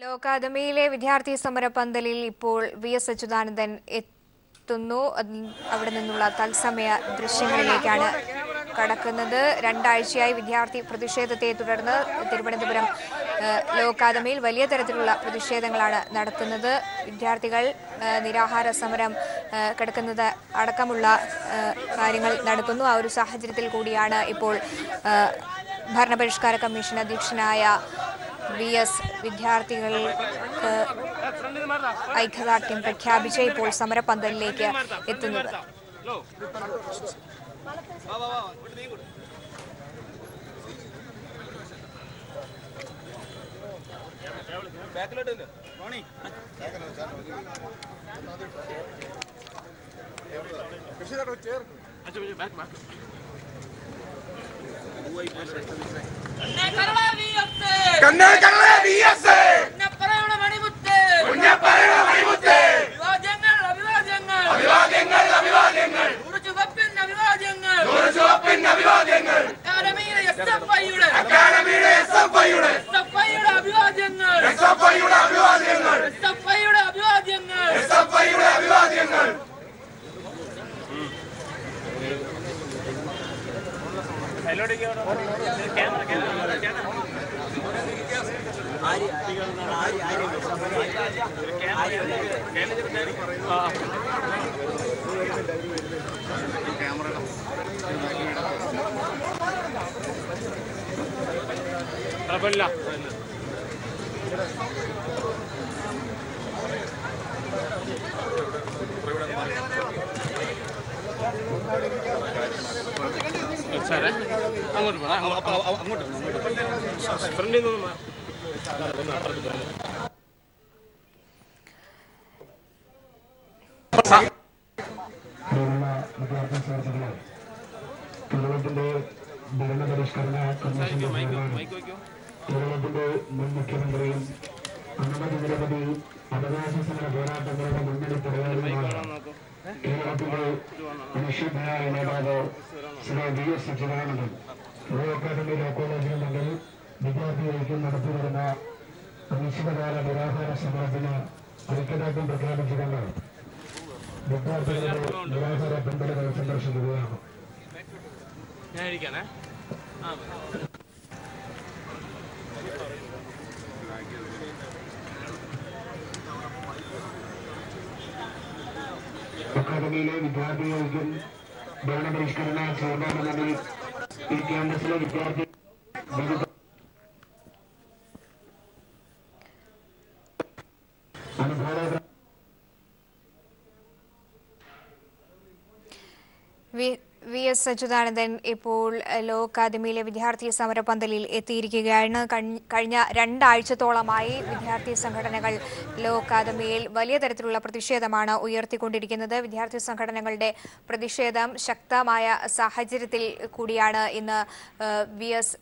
ലോകാദമിയിലെ വിദ്യാർത്ഥി സമര പന്തലിൽ ഇപ്പോൾ വി.എസ്. അച്യുതാനന്ദൻ എത്തുന്നു. അവിടെ നിന്നുള്ള തത്സമയ ദൃശ്യങ്ങളിലേക്കാണ് കടക്കുന്നത്. രണ്ടാഴ്ചയായി വിദ്യാർത്ഥി പ്രതിഷേധത്തെ തുടർന്ന് തിരുവനന്തപുരം ലോകാദമിയിൽ വലിയ തരത്തിലുള്ള പ്രതിഷേധങ്ങളാണ് നടത്തുന്നത്. വിദ്യാർത്ഥികൾ നിരാഹാര സമരം കിടക്കുന്നത് അടക്കമുള്ള കാര്യങ്ങൾ നടക്കുന്നു. ആ ഒരു സാഹചര്യത്തിൽ കൂടിയാണ് ഇപ്പോൾ ഭരണപരിഷ്കാര കമ്മീഷൻ അധ്യക്ഷനായ വി.എസ്. വിദ്യാർത്ഥികൾക്ക് ഐക്യദാർഢ്യം പ്രഖ്യാപിച്ച് ഇപ്പോൾ സമരപന്തലിലേക്ക് എത്തുന്നത്. കേരളത്തിന്റെ ഭരണപരിഷ്കരണ കമ്മീഷന്റെ കേരളത്തിന്റെ മുൻ മുഖ്യമന്ത്രിയും അനവധി നിരവധി അവകാശ സമര പോരാട്ടങ്ങളുടെ മുന്നണി പോരാളിയുമാണ് കേരളത്തിന്റെ നിഷിദ്ധനായ നേതാവ് Shri V S. Achuthanandan. Law academy law കോളേജിന് മുന്നിൽ വിദ്യാർത്ഥി ഐക്യം നടത്തിവരുന്ന അനിശ്ചിതകാല നിരാഹാര സമരത്തിന് ഐക്യദാർഢ്യം പ്രഖ്യാപിച്ചുകൊണ്ട് വിദ്യാർത്ഥികളുടെ നിരാഹാര പന്തലുകൾ സന്ദർശിക്കുകയാണ്. അക്കാദമിയിലെ വിദ്യാർത്ഥികൾക്കും ഭരണപരിഷ്കരണ സൗഹാർദ്ദത്തിൽ ഈ ക്യാമ്പസിലെ വിദ്യാർത്ഥി വി.എസ്. അച്യുതാനന്ദൻ ഇപ്പോൾ ലോ അക്കാദമിയിലെ വിദ്യാർത്ഥി സമരപന്തലിൽ എത്തിയിരിക്കുകയാണ്. കഴിഞ്ഞ രണ്ടാഴ്ചത്തോളമായി വിദ്യാർത്ഥി സംഘടനകൾ ലോ അക്കാദമിയിൽ വലിയ തരത്തിലുള്ള പ്രതിഷേധമാണ് ഉയർത്തിക്കൊണ്ടിരിക്കുന്നത്. വിദ്യാർത്ഥി സംഘടനകളുടെ പ്രതിഷേധം ശക്തമായ സാഹചര്യത്തിൽ കൂടിയാണ് ഇന്ന് വി.എസ്.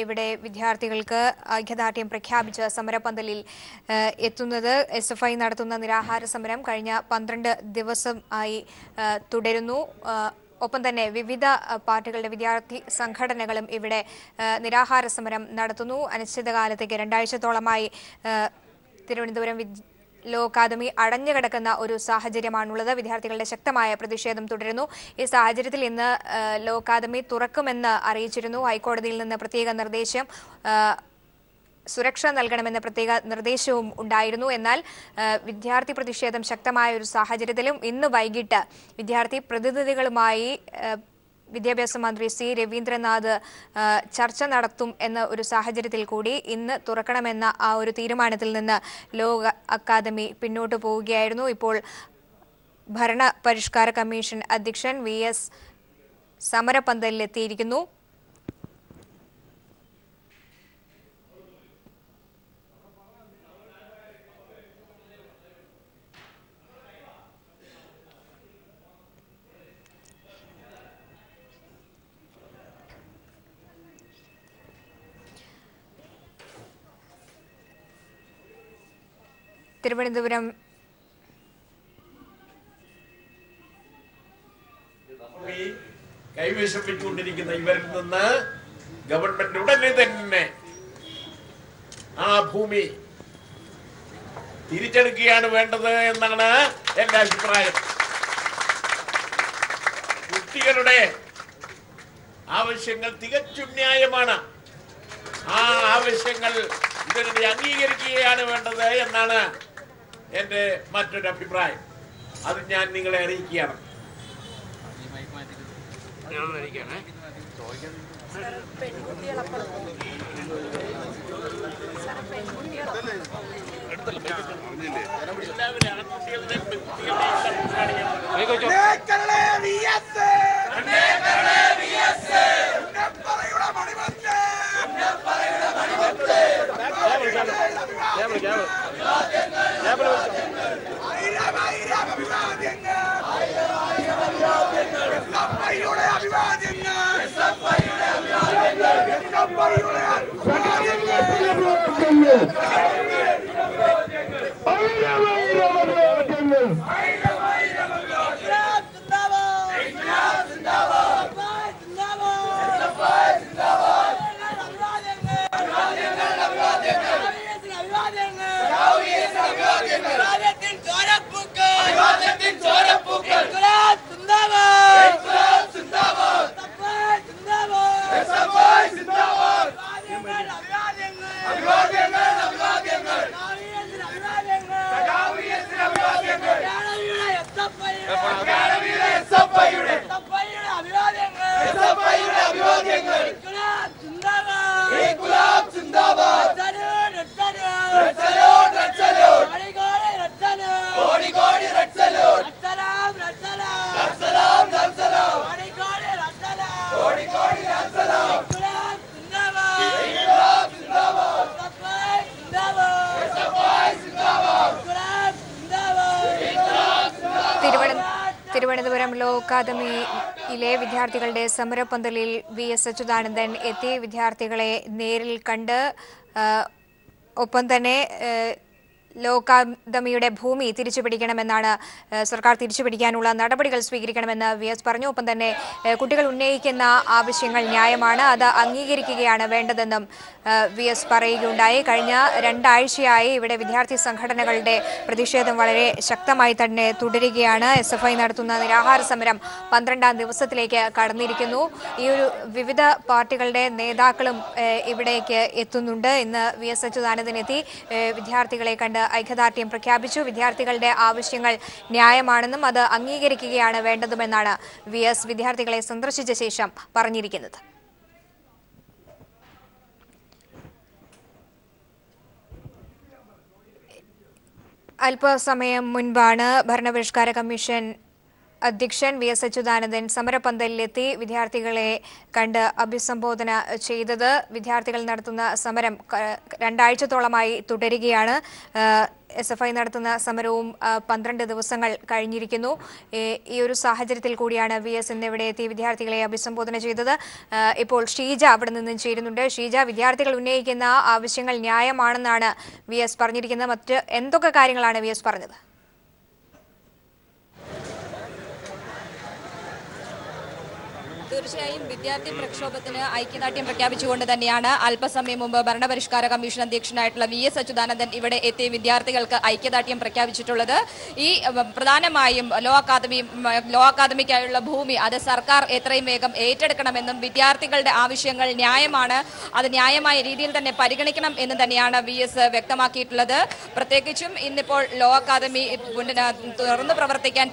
ഇവിടെ വിദ്യാർത്ഥികൾക്ക് ഐക്യദാർഢ്യം പ്രഖ്യാപിച്ച് സമരപന്തലിൽ എത്തുന്നത്. SFI നടത്തുന്ന നിരാഹാര സമരം കഴിഞ്ഞ 12 ദിവസം ആയി തുടരുന്നു. ഒപ്പം തന്നെ വിവിധ പാർട്ടികളുടെ വിദ്യാർത്ഥി സംഘടനകളും ഇവിടെ നിരാഹാര സമരം നടത്തുന്നു. അനിശ്ചിതകാലത്തേക്ക് 2 ആഴ്ചത്തോളമായി തിരുവനന്തപുരം ലോ അക്കാദമി അടഞ്ഞുകിടക്കുന്ന ഒരു സാഹചര്യമാണുള്ളത്. വിദ്യാർത്ഥികളുടെ ശക്തമായ പ്രതിഷേധം തുടരുന്നു. ഈ സാഹചര്യത്തിൽ ഇന്ന് ലോ അക്കാദമി തുറക്കുമെന്ന് അറിയിച്ചിരുന്നു. ഹൈക്കോടതിയിൽ നിന്ന് പ്രത്യേക നിർദ്ദേശം സുരക്ഷ നൽകണമെന്ന പ്രത്യേക നിർദ്ദേശവും ഉണ്ടായിരുന്നു. എന്നാൽ വിദ്യാർത്ഥി പ്രതിഷേധം ശക്തമായ ഒരു സാഹചര്യത്തിലും ഇന്ന് വൈകിട്ട് വിദ്യാർത്ഥി പ്രതിനിധികളുമായി വിദ്യാഭ്യാസ മന്ത്രി സി രവീന്ദ്രനാഥ് ചർച്ച നടത്തും എന്ന ഒരു സാഹചര്യത്തിൽ കൂടി ഇന്ന് തുറക്കണമെന്ന ആ ഒരു തീരുമാനത്തിൽ നിന്ന് ലോ അക്കാദമി പിന്നോട്ട് പോവുകയായിരുന്നു. ഇപ്പോൾ ഭരണപരിഷ്കാര കമ്മീഷൻ അധ്യക്ഷൻ വി.എസ്. സമരപന്തലിലെത്തിയിരിക്കുന്നു. തിരുവനന്തപുരം കൈവശം വെച്ചുകൊണ്ടിരിക്കുന്ന ഇവരിൽ നിന്ന് ഗവൺമെന്റ് ഉടനെ തന്നെ ആ ഭൂമി തിരിച്ചെടുക്കുകയാണ് വേണ്ടത് എന്നാണ് എൻ്റെ അഭിപ്രായം. കുട്ടികളുടെ ആവശ്യങ്ങൾ തികച്ചും ന്യായമാണ്. ആ ആവശ്യങ്ങൾ ഇതിനെ അംഗീകരിക്കുകയാണ് വേണ്ടത് എന്നാണ് എൻ്റെ മറ്റൊരു അഭിപ്രായം. അത് ഞാൻ നിങ്ങളെ അറിയിക്കുകയാണ്. തിരുവനന്തപുരം ലോ അക്കാദമിയിലെ വിദ്യാർത്ഥികളുടെ സമരപന്തലിൽ VS അച്യുതാനന്ദൻ എത്തി വിദ്യാർത്ഥികളെ നേരിൽ കണ്ട് ഒപ്പം തന്നെ ലോ അക്കാദമിയുടെ ഭൂമി തിരിച്ചുപിടിക്കണമെന്നാണ് സർക്കാർ തിരിച്ചുപിടിക്കാനുള്ള നടപടികൾ സ്വീകരിക്കണമെന്ന് VS പറഞ്ഞു. ഒപ്പം തന്നെ കുട്ടികൾ ഉന്നയിക്കുന്ന ആവശ്യങ്ങൾ ന്യായമാണ്, അത് അംഗീകരിക്കുകയാണ് വേണ്ടതെന്നും VS പറയുകയുണ്ടായി. കഴിഞ്ഞ 2 ആഴ്ചയായി ഇവിടെ വിദ്യാർത്ഥി സംഘടനകളുടെ പ്രതിഷേധം വളരെ ശക്തമായി തന്നെ തുടരുകയാണ്. SFI നടത്തുന്ന നിരാഹാര സമരം 12ാം ദിവസത്തിലേക്ക് കടന്നിരിക്കുന്നു. ഈ ഒരു വിവിധ പാർട്ടികളുടെ നേതാക്കളും ഇവിടേക്ക് എത്തുന്നുണ്ട്. ഇന്ന് VS അച്യുതാനന്ദൻ എത്തി വിദ്യാർത്ഥികളെ കണ്ട് ഐക്യദാർഢ്യം പ്രഖ്യാപിച്ചു. വിദ്യാർത്ഥികളുടെ ആവശ്യങ്ങൾ ന്യായമാണെന്നും അത് അംഗീകരിക്കുകയാണ് വേണ്ടതുമെന്നാണ് VS വിദ്യാർത്ഥികളെ സന്ദർശിച്ച ശേഷം പറഞ്ഞിരിക്കുന്നത്. അല്പസമയം മുൻപാണ് ഭരണപരിഷ്കാര കമ്മീഷൻ അധ്യക്ഷൻ VS അച്യുതാനന്ദൻ സമരപന്തലിലെത്തി വിദ്യാർത്ഥികളെ കണ്ട് അഭിസംബോധന ചെയ്തത്. വിദ്യാർത്ഥികൾ നടത്തുന്ന സമരം 2 ആഴ്ചത്തോളമായി തുടരുകയാണ്. SFI നടത്തുന്ന സമരവും 12 ദിവസങ്ങൾ കഴിഞ്ഞിരിക്കുന്നു. ഈ ഒരു സാഹചര്യത്തിൽ കൂടിയാണ് VS എന്നിവിടെ എത്തി വിദ്യാർത്ഥികളെ അഭിസംബോധന ചെയ്തത്. ഇപ്പോൾ ഷീജ അവിടെ നിന്നും ചേരുന്നുണ്ട്. ഷീജ, വിദ്യാർത്ഥികൾ ഉന്നയിക്കുന്ന ആവശ്യങ്ങൾ ന്യായമാണെന്നാണ് VS പറഞ്ഞിരിക്കുന്നത്. മറ്റ് എന്തൊക്കെ കാര്യങ്ങളാണ് VS പറഞ്ഞത്? തീർച്ചയായും വിദ്യാർത്ഥി പ്രക്ഷോഭത്തിന് ഐക്യദാർഢ്യം പ്രഖ്യാപിച്ചുകൊണ്ട് തന്നെയാണ് അല്പസമയം മുമ്പ് ഭരണപരിഷ്കാര കമ്മീഷൻ അധ്യക്ഷനായിട്ടുള്ള VS അച്യുതാനന്ദൻ ഇവിടെ എത്തി വിദ്യാർത്ഥികൾക്ക് ഐക്യദാർഢ്യം പ്രഖ്യാപിച്ചിട്ടുള്ളത്. ഈ പ്രധാനമായും ലോ അക്കാദമിക്കായുള്ള ഭൂമി അത് സർക്കാർ എത്രയും വേഗം ഏറ്റെടുക്കണമെന്നും വിദ്യാർത്ഥികളുടെ ആവശ്യങ്ങൾ ന്യായമാണ്, അത് ന്യായമായ രീതിയിൽ തന്നെ പരിഗണിക്കണം എന്ന് തന്നെയാണ് VS വ്യക്തമാക്കിയിട്ടുള്ളത്. പ്രത്യേകിച്ചും ഇന്നിപ്പോൾ ലോ അക്കാദമി തുറന്നു പ്രവർത്തിക്കാൻ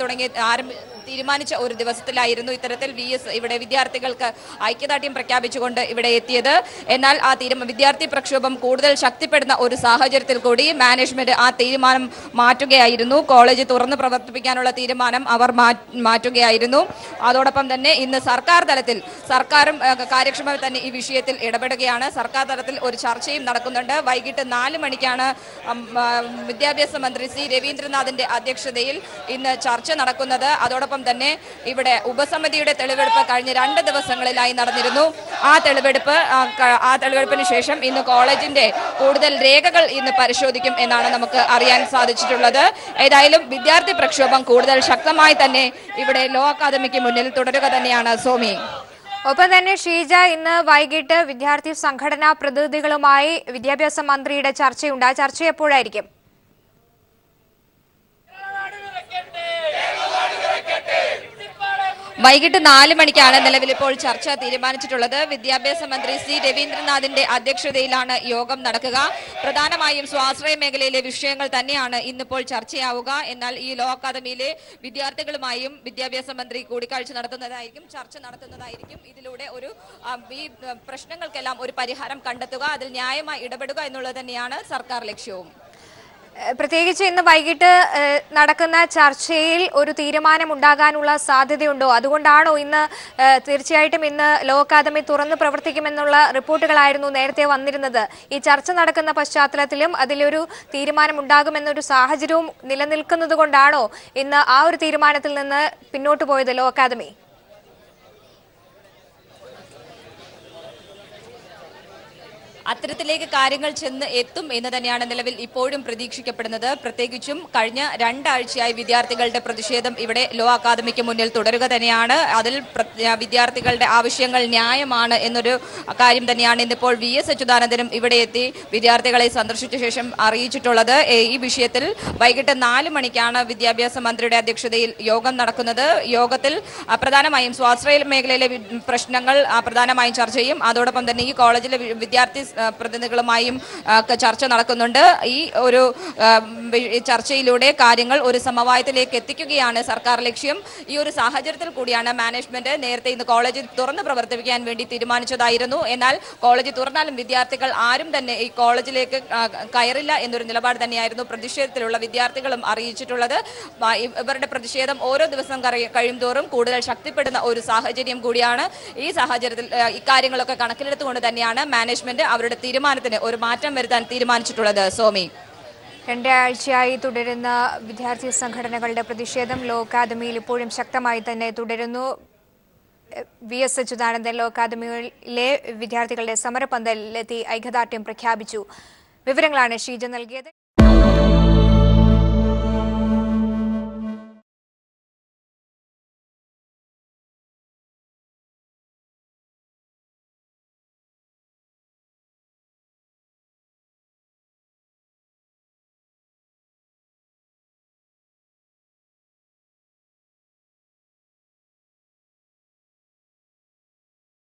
തീരുമാനിച്ച ഒരു ദിവസത്തിലായിരുന്നു ഇത്തരത്തിൽ VS ഇവിടെ വിദ്യാർത്ഥികൾക്ക് ഐക്യദാർഢ്യം പ്രഖ്യാപിച്ചുകൊണ്ട് ഇവിടെ എത്തിയത്. എന്നാൽ ആ വിദ്യാർത്ഥി പ്രക്ഷോഭം കൂടുതൽ ശക്തിപ്പെടുന്ന ഒരു സാഹചര്യത്തിൽ കൂടി മാനേജ്മെന്റ് ആ തീരുമാനം മാറ്റുകയായിരുന്നു. കോളേജ് തുറന്നു പ്രവർത്തിപ്പിക്കാനുള്ള തീരുമാനം അവർ മാറ്റുകയായിരുന്നു. അതോടൊപ്പം തന്നെ ഇന്ന് സർക്കാരും കാര്യക്ഷമമായി തന്നെ ഈ വിഷയത്തിൽ ഇടപെടുകയാണ്. സർക്കാർ തലത്തിൽ ഒരു ചർച്ചയും നടക്കുന്നുണ്ട്. വൈകിട്ട് 4 മണിക്കാണ് വിദ്യാഭ്യാസ മന്ത്രി C രവീന്ദ്രനാഥിന്റെ അധ്യക്ഷതയിൽ ഇന്ന് ചർച്ച നടക്കുന്നത്. അതോടൊപ്പം തന്നെ ഇവിടെ ഉപസമിതിയുടെ തെളിവെടുപ്പ് കഴിഞ്ഞ 2 ദിവസങ്ങളിലായി നടന്നിരുന്നു. ആ തെളിവെടുപ്പിന് ശേഷം ഇന്ന് കോളേജിന്റെ കൂടുതൽ രേഖകൾ ഇന്ന് പരിശോധിക്കും എന്നാണ് നമുക്ക് അറിയാൻ സാധിച്ചിട്ടുള്ളത്. ഏതായാലും വിദ്യാർത്ഥി പ്രക്ഷോഭം കൂടുതൽ ശക്തമായി തന്നെ ഇവിടെ ലോ അക്കാദമിക്ക് മുന്നിൽ തുടരുക തന്നെയാണ് സോമി. ഒപ്പം തന്നെ ഷീജ, ഇന്ന് വൈകിട്ട് വിദ്യാർത്ഥി സംഘടനാ പ്രതിനിധികളുമായി വിദ്യാഭ്യാസ മന്ത്രിയുടെ ചർച്ചയുണ്ട്. ആ ചർച്ച എപ്പോഴായിരിക്കും? വൈകിട്ട് 4 മണിക്കാണ് നിലവിൽ ഇപ്പോൾ ചർച്ച തീരുമാനിച്ചിട്ടുള്ളത്. വിദ്യാഭ്യാസ മന്ത്രി സി രവീന്ദ്രനാഥിന്റെ അധ്യക്ഷതയിലാണ് യോഗം നടക്കുക. പ്രധാനമായും സ്വാശ്രയ മേഖലയിലെ വിഷയങ്ങൾ തന്നെയാണ് ഇന്നിപ്പോൾ ചർച്ചയാവുക. എന്നാൽ ഈ ലോ അക്കാദമിയിലെ വിദ്യാർത്ഥികളുമായും വിദ്യാഭ്യാസ മന്ത്രി കൂടിക്കാഴ്ച നടത്തുന്നതായിരിക്കും, ചർച്ച നടത്തുന്നതായിരിക്കും. ഇതിലൂടെ ഈ പ്രശ്നങ്ങൾക്കെല്ലാം ഒരു പരിഹാരം കണ്ടെത്തുക, അതിൽ ന്യായമായി ഇടപെടുക എന്നുള്ളത് തന്നെയാണ് സർക്കാർ ലക്ഷ്യവും. പ്രത്യേകിച്ച് ഇന്ന് വൈകിട്ട് നടക്കുന്ന ചർച്ചയിൽ ഒരു തീരുമാനം ഉണ്ടാകാനുള്ള സാധ്യതയുണ്ടോ? അതുകൊണ്ടാണോ ഇന്ന് തീർച്ചയായിട്ടും ഇന്ന് ലോ അക്കാദമി തുറന്ന് പ്രവർത്തിക്കുമെന്നുള്ള റിപ്പോർട്ടുകളായിരുന്നു നേരത്തെ വന്നിരുന്നത്. ഈ ചർച്ച നടക്കുന്ന പശ്ചാത്തലത്തിലും അതിലൊരു തീരുമാനം ഉണ്ടാകുമെന്നൊരു സാഹചര്യവും നിലനിൽക്കുന്നത് കൊണ്ടാണോ ഇന്ന് ആ ഒരു തീരുമാനത്തിൽ നിന്ന് പിന്നോട്ട് പോയത് ലോ അക്കാദമി? അത്തരത്തിലേക്ക് കാര്യങ്ങൾ ചെന്ന് എത്തും എന്ന് തന്നെയാണ് നിലവിൽ ഇപ്പോഴും പ്രതീക്ഷിക്കപ്പെടുന്നത്. പ്രത്യേകിച്ചും കഴിഞ്ഞ 2 ആഴ്ചയായി വിദ്യാർത്ഥികളുടെ പ്രതിഷേധം ഇവിടെ ലോ അക്കാദമിക്ക് മുന്നിൽ തുടരുക തന്നെയാണ്. അതിൽ വിദ്യാർത്ഥികളുടെ ആവശ്യങ്ങൾ ന്യായമാണ് എന്നൊരു കാര്യം തന്നെയാണ് ഇന്നിപ്പോൾ VS അച്യുതാനന്ദനും ഇവിടെ എത്തി വിദ്യാർത്ഥികളെ സന്ദർശിച്ച ശേഷം അറിയിച്ചിട്ടുള്ളത്. ഈ വിഷയത്തിൽ വൈകിട്ട് 4 മണിക്കാണ് വിദ്യാഭ്യാസ മന്ത്രിയുടെ അധ്യക്ഷതയിൽ യോഗം നടക്കുന്നത്. യോഗത്തിൽ പ്രധാനമായും സ്വാശ്രയ മേഖലയിലെ പ്രശ്നങ്ങൾ പ്രധാനമായും ചർച്ച ചെയ്യും. അതോടൊപ്പം തന്നെ ഈ കോളേജിലെ വിദ്യാർത്ഥി പ്രതിനിധികളുമായും ചർച്ച നടക്കുന്നുണ്ട്. ഈ ഒരു ചർച്ചയിലൂടെ കാര്യങ്ങൾ ഒരു സമവായത്തിലേക്ക് എത്തിക്കുകയാണ് സർക്കാർ ലക്ഷ്യം. ഈ ഒരു സാഹചര്യത്തിൽ കൂടിയാണ് മാനേജ്മെന്റ് നേരത്തെ ഇന്ന് കോളേജ് തുറന്ന് പ്രവർത്തിപ്പിക്കാൻ വേണ്ടി തീരുമാനിച്ചതായിരുന്നു. എന്നാൽ കോളേജ് തുറന്നാലും വിദ്യാർത്ഥികൾ ആരും തന്നെ ഈ കോളേജിലേക്ക് കയറില്ല എന്നൊരു നിലപാട് തന്നെയായിരുന്നു പ്രതിഷേധത്തിലുള്ള വിദ്യാർത്ഥികളും അറിയിച്ചിട്ടുള്ളത്. ഇവരുടെ പ്രതിഷേധം ഓരോ ദിവസം കഴിയുംതോറും കൂടുതൽ ശക്തിപ്പെടുന്ന ഒരു സാഹചര്യം കൂടിയാണ്. ഈ സാഹചര്യത്തിൽ ഇക്കാര്യങ്ങളൊക്കെ കണക്കിലെടുത്തുകൊണ്ട് തന്നെയാണ് മാനേജ്മെന്റ് അവരുടെ തീരുമാനത്തിന് ഒരു മാറ്റം വരുത്താൻ തീരുമാനിച്ചിട്ടുള്ളത്. സോമി, 2 ആഴ്ചയായി തുടരുന്ന വിദ്യാർത്ഥി സംഘടനകളുടെ പ്രതിഷേധം ലോ അക്കാദമിയിൽ ഇപ്പോഴും ശക്തമായി തന്നെ തുടരുന്നു. VS അച്യുതാനന്ദൻ ലോ അക്കാദമിയിലെ വിദ്യാർത്ഥികളുടെ സമരപന്തലിലെത്തി ഐക്യദാർഢ്യം പ്രഖ്യാപിച്ചു. വിവരങ്ങളാണ് ഷീജ നൽകിയത്.